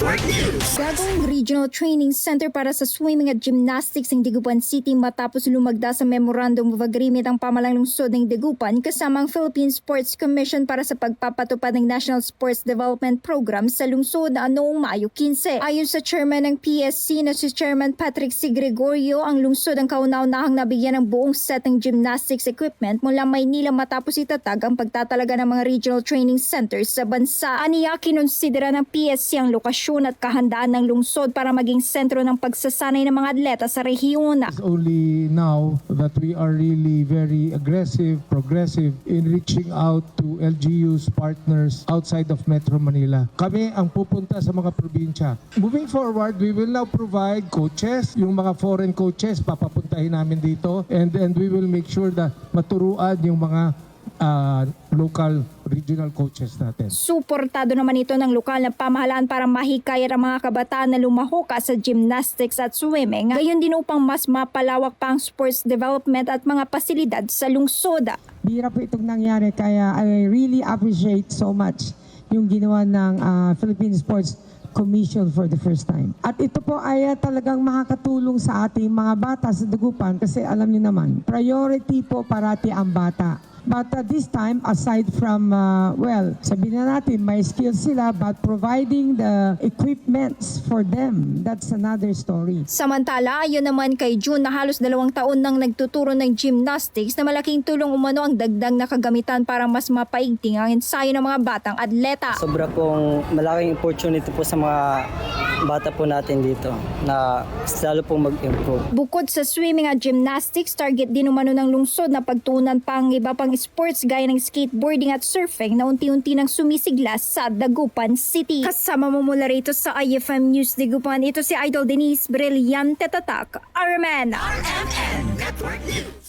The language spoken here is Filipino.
Bagong Regional Training Center para sa swimming at gymnastics ng Dagupan City matapos lumagda sa Memorandum of Agreement ang pamalang lungsod ng Dagupan kasama ang Philippine Sports Commission para sa pagpapatupad ng National Sports Development Program sa lungsod noong Mayo 15. Ayon sa chairman ng PSC na si Chairman Patrick C. Gregorio, ang lungsod ang kauna-unahang nabigyan ng buong set ng gymnastics equipment mula Maynila matapos itatag ang pagtatalaga ng mga regional training centers sa bansa. Aniya, kinonsidera ng PSC ang lokasyon at kahandaan ng lungsod para maging sentro ng pagsasanay ng mga atleta sa rehiyon. It's only now that we are really very aggressive, progressive in reaching out to LGU's partners outside of Metro Manila. Kami ang pupunta sa mga probinsya. Moving forward, we will now provide coaches, yung mga foreign coaches, papapuntahin namin dito, and we will make sure that maturuan yung mga local regional coaches natin. Suportado naman ito ng lokal na pamahalaan para mahikayat ang mga kabataan na lumahuka sa gymnastics at swimming. Gayon din upang mas mapalawak pa ang sports development at mga pasilidad sa lungsod. Bira po itong nangyari kaya I really appreciate so much yung ginawa ng Philippine Sports Commission for the first time. At ito po ay talagang makakatulong sa ating mga bata sa Dagupan kasi alam niyo naman, priority po parati ang bata. But this time, aside from, sabihin na natin, may skills sila, but providing the equipments for them, that's another story. Samantala, ayon naman kay June na halos 2 taon nang nagtuturo ng gymnastics na malaking tulong umano ang dagdag na kagamitan para mas mapaigting ang ensayo ng mga batang atleta. Sobra pong malaking opportunity po sa mga bata po natin dito na lalo pong mag-improve. Bukod sa swimming at gymnastics, target din umano ng lungsod na pagtunan pa ang iba pang sports gaya ng skateboarding at surfing na unti-unti nang sumisigla sa Dagupan City. Kasama mo mula rito sa IFM News Dagupan, ito si Idol Denise Brillante Tatak, RMN Network News.